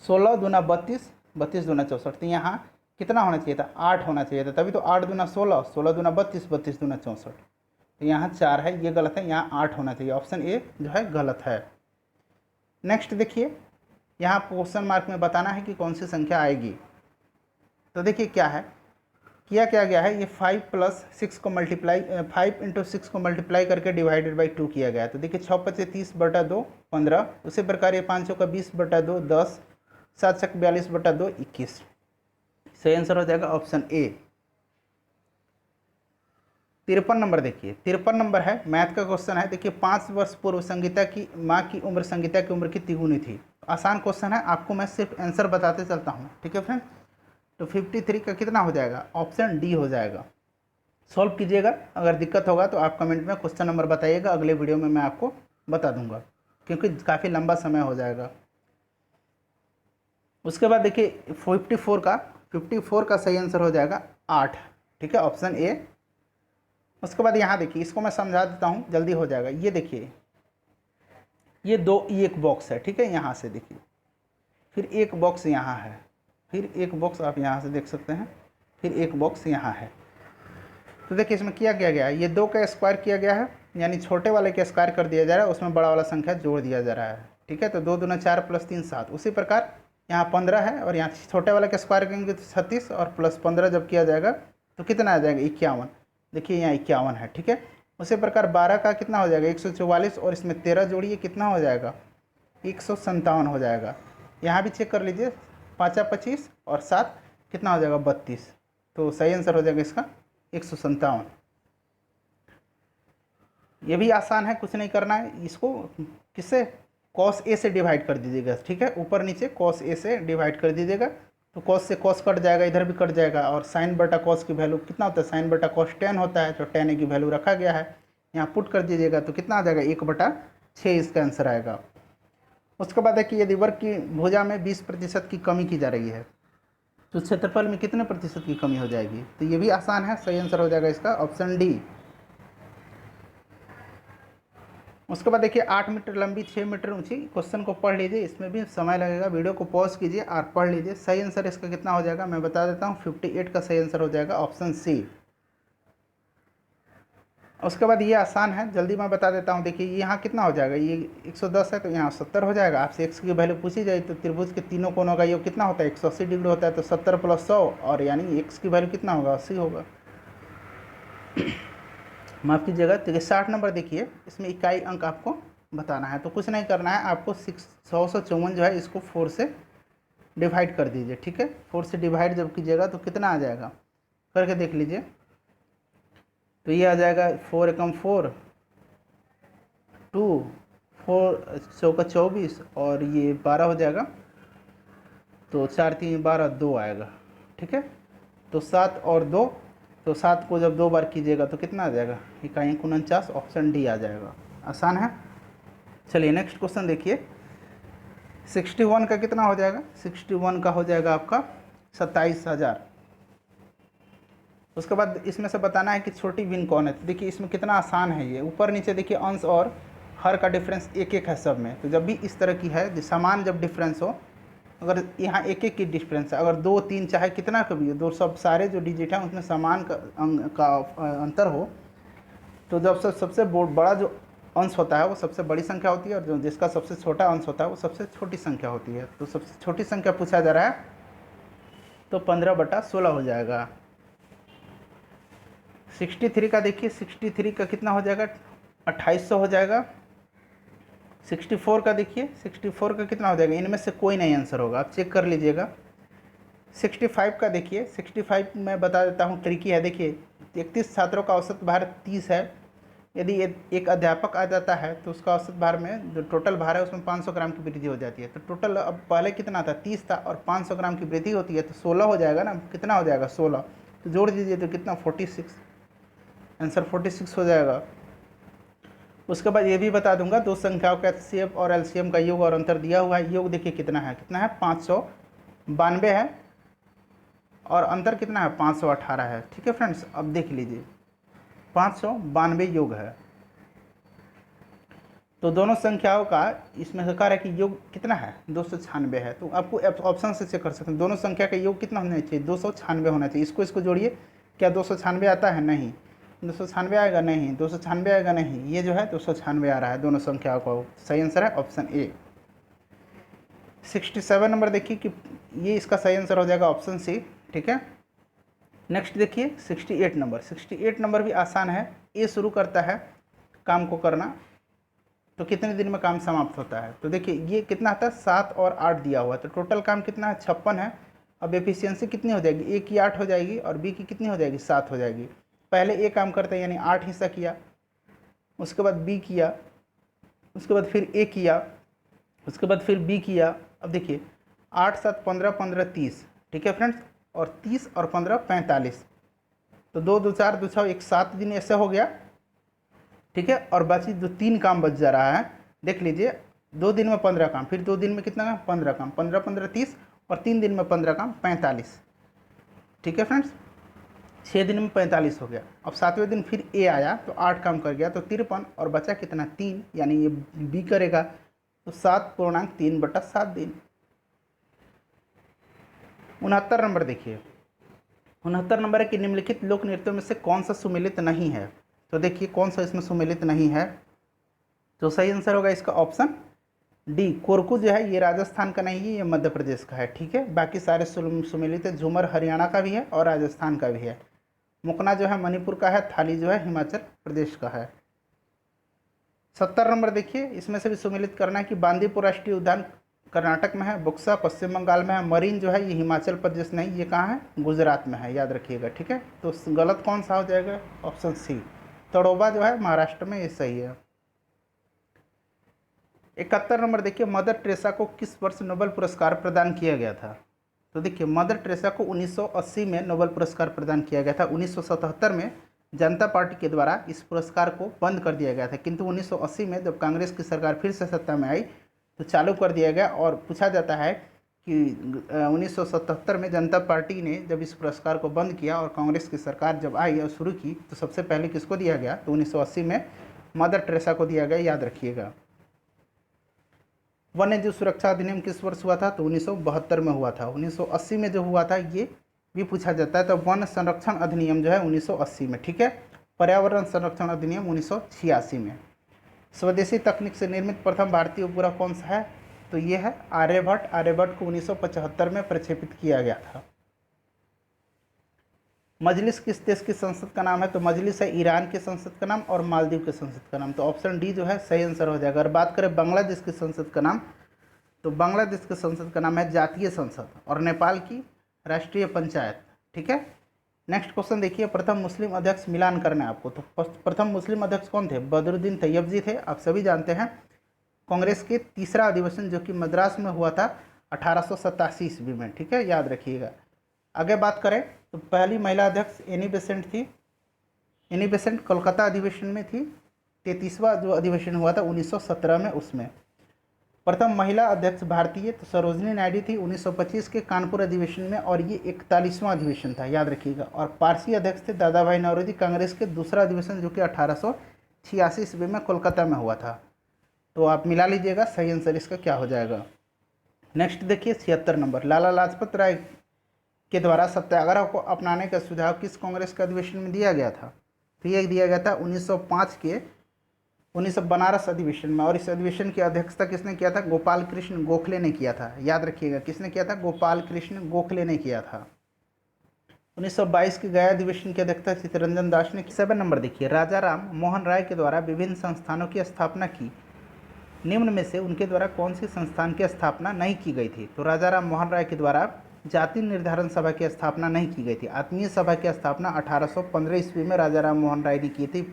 Speaker 1: 16 दूना 32, 32 दूना 64, तो यहाँ कितना होना चाहिए था? 8 होना चाहिए था, तभी तो 8 दूना 16, 16 दूना 32, 32 दूना 64, तो यहाँ 4 है, ये गलत है, यहाँ 8 होना चाहिए। ऑप्शन ए जो है गलत है। नेक्स्ट देखिए, यहाँ क्वेश्चन मार्क में बताना है कि कौन सी संख्या आएगी। तो देखिए क्या है, किया क्या गया है, ये 5 + 6 को मल्टीप्लाई 5 × 6 को मल्टीप्लाई करके डिवाइडेड बाई 2 किया गया है। तो देखिए 6 × 5 = 30/2 15, उसी प्रकार ये 5 का 20/2 10, 7 × 42/2 21। सही आंसर हो जाएगा ऑप्शन ए। 53 नंबर देखिए, 53 नंबर है, मैथ का क्वेश्चन है। देखिए 5 वर्ष पूर्व संगीता की माँ की उम्र संगीता की उम्र की तिगुनी थी। आसान क्वेश्चन है, आपको मैं सिर्फ आंसर बताते चलता हूँ। ठीक है फ्रेंड, तो 53 का कितना हो जाएगा? ऑप्शन डी हो जाएगा। सॉल्व कीजिएगा, अगर दिक्कत होगा तो आप कमेंट में क्वेश्चन नंबर बताइएगा, अगले वीडियो में मैं आपको बता दूंगा, क्योंकि काफ़ी लंबा समय हो जाएगा। उसके बाद देखिए 54 का सही आंसर हो जाएगा 8। ठीक है, ऑप्शन ए। उसके बाद यहाँ देखिए, इसको मैं समझा देता हूँ, जल्दी हो जाएगा। ये देखिए, ये एक बॉक्स है। ठीक है, यहाँ से देखिए, फिर एक बॉक्स यहाँ है, फिर एक बॉक्स आप यहाँ से देख सकते हैं, फिर एक बॉक्स यहाँ है। तो देखिए इसमें किया गया है, ये 2 का स्क्वायर किया गया है, यानी छोटे वाले का स्क्वायर कर दिया जा रहा है, उसमें बड़ा वाला संख्या जोड़ दिया जा रहा है। ठीक है, तो 2 दूना 4 + 3 7। उसी प्रकार यहाँ 15 है, और यहाँ छोटे वाले का स्क्वायर करेंगे तो 36, और +15 जब किया जाएगा तो कितना आ जाएगा? 51। देखिए यहाँ 51 है। ठीक है, उसी प्रकार 12 का कितना हो जाएगा? 144, और इसमें 13 जोड़िए, कितना हो जाएगा? 157 हो जाएगा। यहाँ भी चेक कर लीजिए, 5 × 25 और 7 कितना हो जाएगा? 32। तो सही आंसर हो जाएगा इसका 157। ये भी आसान है, कुछ नहीं करना है। इसको किससे? cos a से डिवाइड कर दीजिएगा। ठीक है, ऊपर नीचे cos a से डिवाइड कर दीजिएगा, तो cos से cos कट जाएगा, इधर भी कट जाएगा। और sin बटा cos की वैल्यू कितना होता है? sin बटा cos 10 होता है, तो tan a की वैल्यू रखा गया है, यहाँ पुट कर दीजिएगा, तो कितना आ जाएगा? 1/6 इसका आंसर आएगा। उसके बाद देखिए, यदि वर्ग की भुजा में 20% की कमी की जा रही है तो क्षेत्रफल में कितने प्रतिशत की कमी हो जाएगी? तो ये भी आसान है, सही आंसर हो जाएगा इसका ऑप्शन डी। उसके बाद देखिए 8 मीटर लंबी 6 मीटर ऊंची, क्वेश्चन को पढ़ लीजिए, इसमें भी समय लगेगा, वीडियो को पॉज कीजिए और पढ़ लीजिए। सही आंसर इसका कितना हो जाएगा मैं बता देता हूँ, 58 का सही आंसर हो जाएगा ऑप्शन सी। उसके बाद ये आसान है, जल्दी मैं बता देता हूँ। देखिए यहाँ कितना हो जाएगा, ये 110 है तो यहाँ 70 हो जाएगा। आपसे एक्स की वैल्यू पूछी जाए तो त्रिभुज के तीनों कोनों का योग कितना होता है? 180 डिग्री होता है, तो 70 + 100, और यानी एक्स की वैल्यू कितना होगा? 80 होगा। माफ़ कीजिएगा, देखिए 60 नंबर देखिए, इसमें इकाई अंक आपको बताना है। तो कुछ नहीं करना है आपको, 100 जो है इसको 4 से डिवाइड कर दीजिए, ठीक है। 4 से डिवाइड जब कीजिएगा तो कितना आ जाएगा, करके देख लीजिए। तो ये आ जाएगा 4 एकम 4, 2, 4 चौका 24 और ये 12 हो जाएगा। तो 4 3 12, 2 आएगा, ठीक है। तो 7 और 2, तो 7 को जब 2 बार कीजिएगा तो कितना आ जाएगा, इकाई 49, ऑप्शन डी आ जाएगा। आसान है। चलिए नेक्स्ट क्वेश्चन देखिए, 61 का कितना हो जाएगा, 61 का हो जाएगा आपका 27,000। उसके बाद इसमें से बताना है कि छोटी भिन्न कौन है। तो देखिए इसमें कितना आसान है, ये ऊपर नीचे देखिए अंश और हर का डिफरेंस एक एक है सब में। तो जब भी इस तरह की है समान जब डिफरेंस हो, अगर यहाँ एक एक की डिफरेंस है, अगर 2 3 चाहे कितना का भी हो, दो सब सारे जो डिजिट हैं उसमें समान का अंतर हो, तो जब सबसे बड़ा जो अंश होता है वो सबसे बड़ी संख्या होती है, और जो जिसका सबसे छोटा अंश होता है वो सबसे छोटी संख्या होती है। तो सबसे छोटी संख्या पूछा जा रहा है, तो 15/16 हो जाएगा। 63 का देखिए, 63 का कितना हो जाएगा, 2800 हो जाएगा। 64 का देखिए, 64 का कितना हो जाएगा, इनमें से कोई नहीं आंसर होगा, आप चेक कर लीजिएगा। 65 का देखिए, 65 मैं बता देता हूँ, ट्रिकी है। देखिए 31 छात्रों का औसत भार 30 है। यदि एक अध्यापक आ जाता है तो उसका औसत भार में जो टोटल भार है उसमें 500 ग्राम की वृद्धि हो जाती है। तो टोटल अब पहले कितना था, 30 था, और 500 ग्राम की वृद्धि होती है तो 16 हो जाएगा ना। कितना हो जाएगा, 16। तो जोड़ दीजिए तो कितना, 46। आंसर 46 हो जाएगा। उसके बाद ये भी बता दूंगा, दो संख्याओं का एचसीएफ और एलसीएम का योग और अंतर दिया हुआ है। योग देखिए कितना है, 592 है, और अंतर कितना है, 518 है, ठीक है फ्रेंड्स। अब देख लीजिए 592 योग है, तो दोनों संख्याओं का इसमें से कह रहा है कि योग कितना है, 296 है। तो आपको ऑप्शन से चेक कर सकते हैं, दोनों संख्या का योग कितना होना चाहिए, 296 होना चाहिए। इसको जोड़िए, क्या 296 आता है, नहीं। 296 आएगा, नहीं। 296 आएगा, नहीं। ये जो है 296 आ रहा है दोनों संख्याओं का। सही आंसर है ऑप्शन ए। 67 नंबर देखिए कि ये इसका सही आंसर हो जाएगा ऑप्शन सी, ठीक है। नेक्स्ट देखिए 68 नंबर। 68 नंबर भी आसान है। ए शुरू करता है काम को करना, तो कितने दिन में काम समाप्त होता है। तो देखिए ये कितना आता है, 7 और 8 दिया हुआ है, तो टोटल काम कितना है, 56 है। अब एफिशिएंसी कितनी हो जाएगी, ए की 8 हो जाएगी और बी की कितनी हो जाएगी, 7 हो जाएगी। पहले ए काम करता है यानी 8 हिस्सा किया, उसके बाद बी किया, उसके बाद फिर ए किया, उसके बाद फिर बी किया। अब देखिए 8 7 15 15 30, ठीक है फ्रेंड्स, और 30 और 15 45। तो 2 2 4 2 6 1 7 दिन ऐसे हो गया, ठीक है। और बाकी जो 3 काम बच जा रहा है, देख लीजिए 2 दिन में 15 काम, फिर 2 दिन में कितना काम, 15 काम, 15 15 30, और 3 दिन में 15 काम 45, ठीक है फ्रेंड्स। 6 दिन में 45 हो गया। अब 7वें दिन फिर ए आया तो 8 काम कर गया, तो 53, और बचा कितना, 3, यानी ये बी करेगा, तो 7.3/7 दिन। 69 नंबर देखिए, 69 नंबर है कि निम्नलिखित लोक नृत्यों में से कौन सा सुमेलित नहीं है। तो देखिए कौन सा इसमें सुमेलित नहीं है, तो सही आंसर होगा इसका ऑप्शन डी। कोरकू जो है ये राजस्थान का नहीं है, ये मध्य प्रदेश का है, ठीक है। बाकी सारे सुमेलित है, झूमर हरियाणा का भी है और राजस्थान का भी है। मुकना जो है मणिपुर का है, थाली जो है हिमाचल प्रदेश का है। 70 नंबर देखिए, इसमें से भी सुमेलित करना है कि बांदीपुर राष्ट्रीय उद्यान कर्नाटक में है, बुक्सा पश्चिम बंगाल में है, मरीन जो है ये हिमाचल प्रदेश नहीं, ये कहाँ है, गुजरात में है, याद रखिएगा, ठीक है। तो गलत कौन सा हो जाएगा, ऑप्शन सी, तड़ोबा जो है महाराष्ट्र में, ये सही है। 71 नंबर देखिए, मदर टेरेसा को किस वर्ष नोबेल पुरस्कार प्रदान किया गया था। तो देखिए मदर टेरेसा को 1980 में नोबेल पुरस्कार प्रदान किया गया था। 1977 में जनता पार्टी के द्वारा इस पुरस्कार को बंद कर दिया गया था, किंतु 1980 में जब कांग्रेस की सरकार फिर से सत्ता में आई तो चालू कर दिया गया। और पूछा जाता है कि 1977 में जनता पार्टी ने जब इस पुरस्कार को बंद किया और कांग्रेस की सरकार जब आई और शुरू की, तो सबसे पहले किसको दिया गया, तो 1980 में मदर टेरेसा को दिया गया, याद रखिएगा। वन्य जीव सुरक्षा अधिनियम किस वर्ष हुआ था, तो 1972 में हुआ था। 1980 में जो हुआ था ये भी पूछा जाता है। तो वन संरक्षण अधिनियम जो है 1980 में, ठीक है। पर्यावरण संरक्षण अधिनियम 1986 में। स्वदेशी तकनीक से निर्मित प्रथम भारतीय उपग्रह कौन सा है, तो ये है आर्यभट्ट। आर्यभट्ट को 1975 में प्रक्षेपित किया गया था। मजलिस किस देश की संसद का नाम है? तो मजलिस है ईरान की संसद का नाम और मालदीव की संसद का नाम। तो ऑप्शन डी जो है सही आंसर हो जाएगा। अगर बात करें बांग्लादेश की संसद का नाम, तो बांग्लादेश की संसद का नाम है जातीय संसद और नेपाल की राष्ट्रीय पंचायत। ठीक है। नेक्स्ट क्वेश्चन देखिए, प्रथम मुस्लिम अध्यक्ष मिलान करना है आपको। तो प्रथम मुस्लिम अध्यक्ष कौन थे? बदरुद्दीन तैयबजी थे, आप सभी जानते हैं। कांग्रेस के तीसरा अधिवेशन जो कि मद्रास में हुआ था 1887 ईस्वी में। ठीक है, याद रखिएगा। आगे बात करें तो पहली महिला अध्यक्ष एनी बेसेंट थी। एनी बेसेंट कोलकाता अधिवेशन में थी। 33वां जो अधिवेशन हुआ था 1917 में, उसमें। प्रथम महिला अध्यक्ष भारतीय तो सरोजनी नायडू थी 1925 के कानपुर अधिवेशन में, और ये 41वां अधिवेशन था, याद रखिएगा। और पारसी अध्यक्ष थे दादा भाई नौरोजी, कांग्रेस के दूसरा अधिवेशन जो कि 1886 ईस्वी में कोलकाता में हुआ था। तो आप मिला लीजिएगा, सही आंसर इसका क्या हो जाएगा। नेक्स्ट देखिए 76 नंबर, लाला लाजपत राय के द्वारा सत्याग्रह को अपनाने का सुझाव किस कांग्रेस के अधिवेशन में दिया गया था? तो ये दिया गया था 1905 के बनारस अधिवेशन में। और इस अधिवेशन की अध्यक्षता किसने किया था? गोपाल कृष्ण गोखले ने किया था, याद रखिएगा। किसने किया था? गोपाल कृष्ण गोखले ने किया था। 1922 के गया अधिवेशन की अध्यक्षता चित्तरंजन दास ने। 7 नंबर देखिए, राजा राम मोहन राय के द्वारा विभिन्न संस्थानों की स्थापना की, निम्न में से उनके द्वारा कौन सी संस्थान की स्थापना नहीं की गई थी? तो राजा राम मोहन राय के द्वारा जाति निर्धारण सभा की स्थापना नहीं की गई थी। आत्मीय सभा की स्थापना 1815 ईस्वी में राजा राम मोहन राय ने की थी।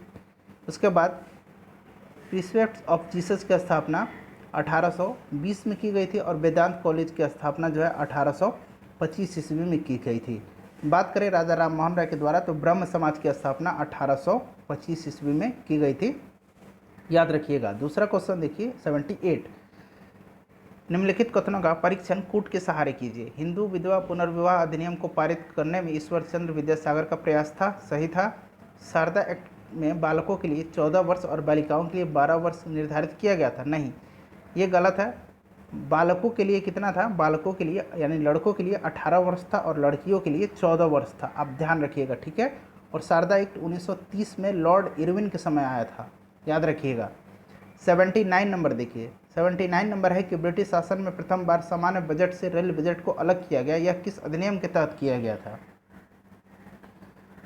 Speaker 1: उसके बाद प्रीस्पेक्ट्स ऑफ जीसस की स्थापना 1820 में की गई थी, और वेदांत कॉलेज की स्थापना जो है 1825 ईस्वी में की गई थी। बात करें राजा राम मोहन राय के द्वारा, तो ब्रह्म समाज की स्थापना 1825 ईस्वी में की गई थी, याद रखिएगा। दूसरा क्वेश्चन देखिए 78, निम्नलिखित कथनों का परीक्षण कूट के सहारे कीजिए। हिंदू विधवा पुनर्विवाह अधिनियम को पारित करने में ईश्वर चंद्र विद्यासागर का प्रयास था, सही था। शारदा एक्ट में बालकों के लिए 14 वर्ष और बालिकाओं के लिए 12 वर्ष निर्धारित किया गया था, नहीं, ये गलत है। बालकों के लिए कितना था? बालकों के लिए यानी लड़कों के लिए 18 वर्ष था और लड़कियों के लिए 14 वर्ष था, आप ध्यान रखिएगा। ठीक है। और शारदा एक्ट 1930 में लॉर्ड इरविन के समय आया था, याद रखिएगा। 79 नंबर देखिए, 79 नंबर है कि ब्रिटिश शासन में प्रथम बार सामान्य बजट से रेल बजट को अलग किया गया, यह किस अधिनियम के तहत किया गया था?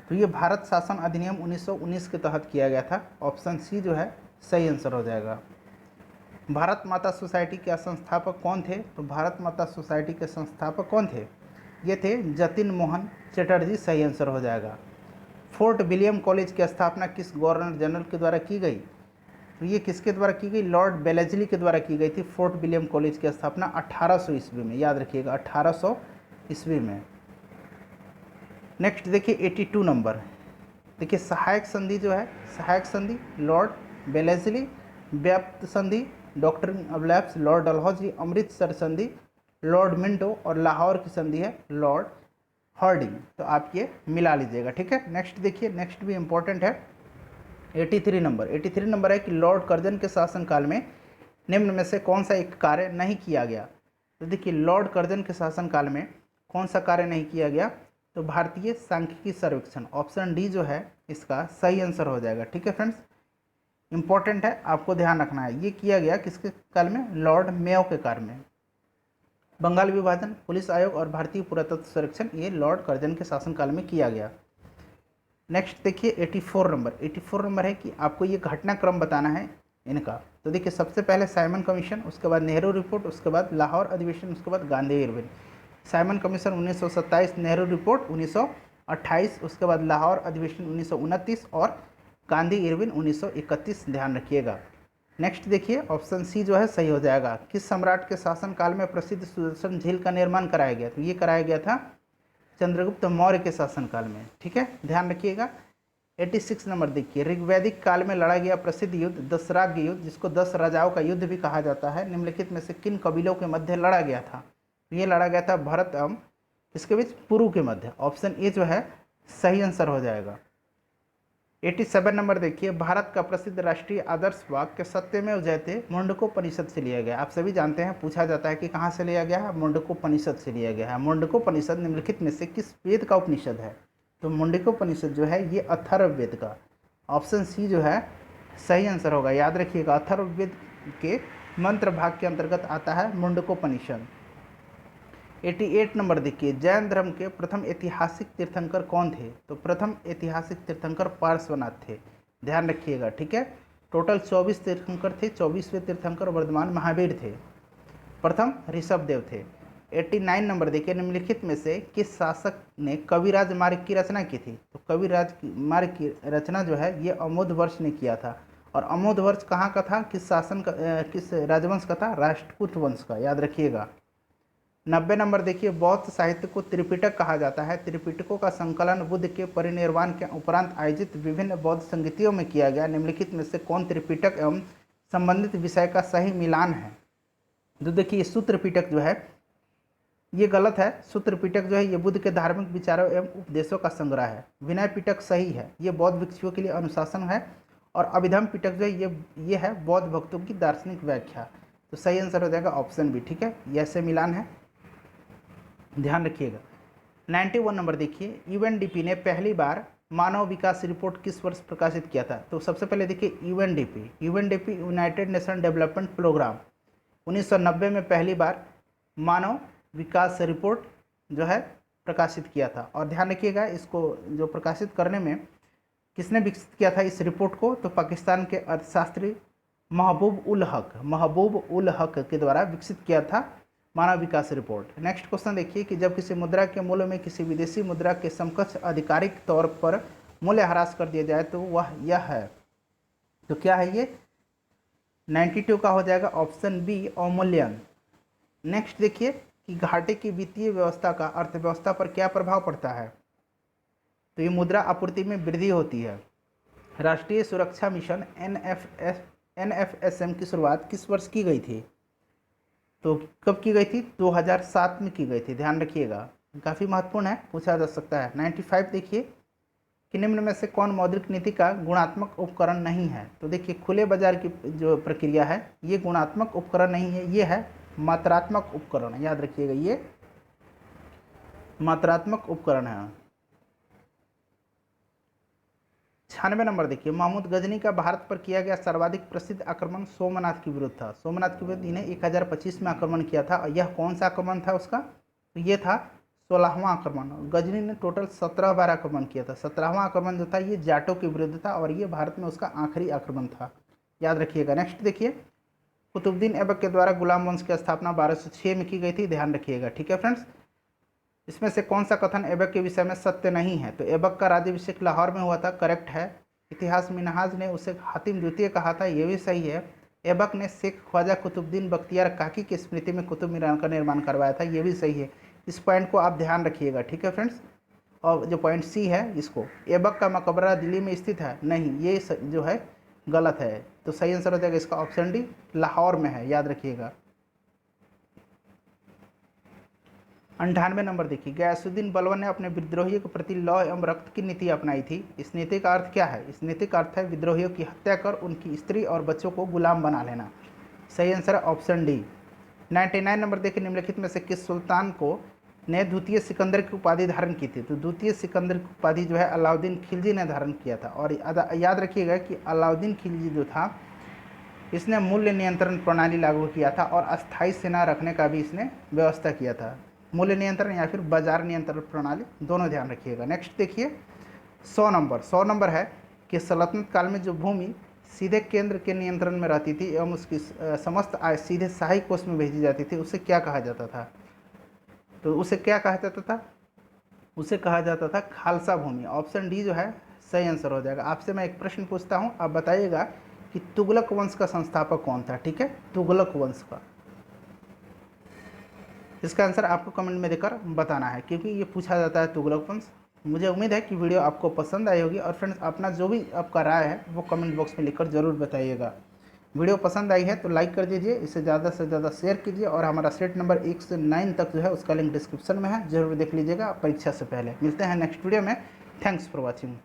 Speaker 1: तो ये भारत शासन अधिनियम 1919 के तहत किया गया था। ऑप्शन सी जो है सही आंसर हो जाएगा। भारत माता सोसाइटी के संस्थापक कौन थे? तो भारत माता सोसाइटी के संस्थापक कौन थे? ये थे जतिन मोहन चटर्जी, सही आंसर हो जाएगा। फोर्ट विलियम कॉलेज की स्थापना किस गवर्नर जनरल के द्वारा की गई? तो ये किसके द्वारा की गई? लॉर्ड बेलेजली के द्वारा की गई थी। फोर्ट विलियम कॉलेज की स्थापना 1800 ईस्वी में, याद रखिएगा 1800 ईस्वी में। नेक्स्ट देखिए 82 नंबर, देखिए सहायक संधि जो है, सहायक संधि लॉर्ड बेलेजली, व्याप्त संधि doctrine of lapse Lord Dalhousie, Amritsar संधि लॉर्ड मिंटो, और लाहौर की संधि है लॉर्ड हार्डिंग। तो आप ये मिला लीजिएगा। ठीक है। नेक्स्ट देखिए, नेक्स्ट भी इंपॉर्टेंट है 83 नंबर। 83 नंबर है कि लॉर्ड कर्जन के शासनकाल में निम्न में से कौन सा एक कार्य नहीं किया गया? तो देखिए लॉर्ड कर्जन के शासनकाल में कौन सा कार्य नहीं किया गया? तो भारतीय सांख्यिकी सर्वेक्षण, ऑप्शन डी जो है इसका सही आंसर हो जाएगा। ठीक है फ्रेंड्स, इंपॉर्टेंट है, आपको ध्यान रखना है। ये किया गया किसके काल में? लॉर्ड मेयो के काल में। बंगाल विभाजन, पुलिस आयोग और भारतीय पुरातत्व सर्वेक्षण, ये लॉर्ड कर्जन के शासनकाल में किया गया। नेक्स्ट देखिए 84 नंबर। 84 नंबर है कि आपको ये घटनाक्रम बताना है इनका। तो देखिए सबसे पहले साइमन कमीशन, उसके बाद नेहरू रिपोर्ट, उसके बाद लाहौर अधिवेशन, उसके बाद Gandhi Irwin. Simon commission 1927, Nehru report 1928, उसके बाद लाहौर अधिवेशन 1929 और गांधी इरविन 1931, ध्यान रखिएगा। नेक्स्ट देखिए ऑप्शन सी जो है सही हो जाएगा। किस सम्राट के शासनकाल में प्रसिद्ध सुदर्शन झील का निर्माण कराया गया? तो ये कराया गया था चंद्रगुप्त मौर्य के शासनकाल में। ठीक है, ध्यान रखिएगा। 86 नंबर देखिए, ऋग्वैदिक काल में लड़ा गया प्रसिद्ध युद्ध दशराग्य युद्ध, जिसको 10 राजाओं का युद्ध भी कहा जाता है, निम्नलिखित में से किन कबीलों के मध्य लड़ा गया था? ये लड़ा गया था भरत एवं इसके बीच पुरु के मध्य। ऑप्शन ए जो है सही आंसर हो जाएगा। 87 नंबर देखिए, भारत का प्रसिद्ध राष्ट्रीय आदर्श वाक्य सत्यमेव जयते मुंडकोपनिषद से लिया गया। आप सभी जानते हैं, पूछा जाता है कि कहाँ से लिया गया है? मुंडकोपनिषद से लिया गया है। मुंडकोपनिषद निम्नलिखित में से किस वेद का उपनिषद है? तो मुंडकोपनिषद जो है ये अथर्ववेद का, ऑप्शन सी जो है सही आंसर होगा। याद रखिएगा, अथर्ववेद के मंत्र भाग के अंतर्गत आता है मुंडकोपनिषद। 88 नंबर देखिए, जैन धर्म के प्रथम ऐतिहासिक तीर्थंकर कौन थे? तो प्रथम ऐतिहासिक तीर्थंकर पार्श्वनाथ थे, ध्यान रखिएगा, ठीक है। टोटल 24 तीर्थंकर थे, 24वें तीर्थंकर वर्धमान महावीर थे। प्रथम ऋषभदेव थे। 89 नंबर देखिए, निम्नलिखित में से किस शासक ने कविराज मार्ग की रचना की थी? तो कविराज मार्ग की रचना जो है ये अमोध वर्ष ने किया था। और अमोध वर्ष कहाँ का था, किस शासन का, किस राजवंश का था? राष्ट्रकूट वंश का, याद रखिएगा। 90 नंबर देखिए, बौद्ध साहित्य को त्रिपिटक कहा जाता है। त्रिपिटकों का संकलन बुद्ध के परिनिर्वाण के उपरांत आयोजित विभिन्न बौद्ध संगतियों में किया गया। निम्नलिखित में से कौन त्रिपिटक एवं संबंधित विषय का सही मिलान है? तो देखिए, सूत्र पिटक जो है ये गलत है। सूत्र पिटक जो है ये बुद्ध के धार्मिक विचारों एवं उपदेशों का संग्रह है। विनय पिटक सही है, ये बौद्ध भिक्षुओं के लिए अनुशासन है। और अभिधम पिटक जो है ये है बौद्ध भक्तों की दार्शनिक व्याख्या। तो सही आंसर हो जाएगा ऑप्शन बी, ठीक है, ये ऐसे मिलान है, ध्यान रखिएगा। 91 नंबर देखिए, यूएनडीपी ने पहली बार मानव विकास रिपोर्ट किस वर्ष प्रकाशित किया था? तो सबसे पहले देखिए, UNDP united nation development programme 1990 में पहली बार मानव विकास रिपोर्ट जो है प्रकाशित किया था। और ध्यान रखिएगा, इसको जो प्रकाशित करने में किसने विकसित किया था इस रिपोर्ट को? तो पाकिस्तान के अर्थशास्त्री महबूब उल हक के द्वारा विकसित किया था मानव विकास रिपोर्ट। नेक्स्ट क्वेश्चन देखिए कि जब किसी मुद्रा के मूल्य में किसी विदेशी मुद्रा के समकक्ष आधिकारिक तौर पर मूल्य ह्रास कर दिया जाए तो वह यह है। तो क्या है ये? 92 का हो जाएगा ऑप्शन बी, अवमूल्यन। नेक्स्ट देखिए कि घाटे की वित्तीय व्यवस्था का अर्थव्यवस्था पर क्या प्रभाव पड़ता है? तो ये मुद्रा आपूर्ति में वृद्धि होती है। राष्ट्रीय सुरक्षा मिशन NFSM की शुरुआत किस वर्ष की गई थी? तो कब की गई थी? 2007 में की गई थी, ध्यान रखिएगा, काफ़ी महत्वपूर्ण है, पूछा जा सकता है। 95 देखिए कि निम्न में से कौन मौद्रिक नीति का गुणात्मक उपकरण नहीं है? तो देखिए, खुले बाजार की जो प्रक्रिया है ये गुणात्मक उपकरण नहीं है, ये है मात्रात्मक उपकरण, याद रखिएगा, ये मात्रात्मक उपकरण है। 96 नंबर देखिए, महमूद गजनी का भारत पर किया गया सर्वाधिक प्रसिद्ध आक्रमण सोमनाथ के विरुद्ध था। सोमनाथ के विरुद्ध इन्हें 1025 में आक्रमण किया था। और यह कौन सा आक्रमण था उसका? तो ये था 16वां आक्रमण। गजनी ने टोटल 17 बार आक्रमण किया था। 17वां आक्रमण जो था ये जाटों के विरुद्ध था और ये भारत में उसका आखिरी आक्रमण था, याद रखिएगा। नेक्स्ट देखिए, कुतुबुद्दीन ऐबक के द्वारा गुलाम वंश की स्थापना 1206 में की गई थी, ध्यान रखिएगा, ठीक है फ्रेंड्स। इसमें से कौन सा कथन ऐबक के विषय में सत्य नहीं है? तो ऐबक का राज्याभिषेक लाहौर में हुआ था, करेक्ट है। इतिहास मिनहाज ने उसे हातिम द्वितीय कहा था, ये भी सही है। ऐबक ने शेख ख्वाजा कुतुबुद्दीन बख्तियार काकी की स्मृति में कुतुब मीनार का निर्माण करवाया था, ये भी सही है। इस पॉइंट को आप ध्यान रखिएगा, ठीक है फ्रेंड्स। और जो पॉइंट सी है इसको, ऐबक का मकबरा दिल्ली में स्थित है, नहीं, ये जो है गलत है। तो सही आंसर हो जाएगा इसका ऑप्शन डी, लाहौर में है, याद रखिएगा। 98 नंबर देखिए, गयासुद्दीन बलबन ने अपने विद्रोहियों के प्रति लौ एवं रक्त की नीति अपनाई थी। इस नीति का अर्थ क्या है? इस नीति का अर्थ है विद्रोहियों की हत्या कर उनकी स्त्री और बच्चों को गुलाम बना लेना। सही आंसर है ऑप्शन डी। 99 नंबर देखिए, निम्नलिखित में से किस सुल्तान को ने द्वितीय सिकंदर की उपाधि धारण की थी? तो द्वितीय सिकंदर की उपाधि जो है अलाउद्दीन खिलजी ने धारण किया था। और याद रखिएगा कि अलाउद्दीन खिलजी जो था इसने मूल्य नियंत्रण प्रणाली लागू किया था और अस्थायी सेना रखने का भी इसने व्यवस्था किया था। मूल्य नियंत्रण या फिर बाजार नियंत्रण प्रणाली, दोनों ध्यान रखिएगा। नेक्स्ट देखिए, 100 नंबर है कि सल्तनत काल में जो भूमि सीधे केंद्र के नियंत्रण में रहती थी एवं उसकी समस्त आय सीधे शाही कोष में भेजी जाती थी, उसे क्या कहा जाता था? तो उसे क्या कहा जाता था? उसे कहा जाता था खालसा भूमि। ऑप्शन डी जो है सही आंसर हो जाएगा। आपसे मैं एक प्रश्न पूछता हूँ, आप बताइएगा कि तुगलक वंश का संस्थापक कौन था? ठीक है, तुगलक वंश का, इसका आंसर आपको कमेंट में देकर बताना है, क्योंकि ये पूछा जाता है तुगलक वंश। मुझे उम्मीद है कि वीडियो आपको पसंद आई होगी। और फ्रेंड्स, अपना जो भी आपका राय है वो कमेंट बॉक्स में लिखकर ज़रूर बताइएगा। वीडियो पसंद आई है तो लाइक कर दीजिए, इसे ज़्यादा से ज़्यादा शेयर कीजिए। और हमारा सेट नंबर 1 से 9 तक जो है उसका लिंक डिस्क्रिप्शन में है, ज़रूर देख लीजिएगा परीक्षा से पहले। मिलते हैं नेक्स्ट वीडियो में। Thanks for watching.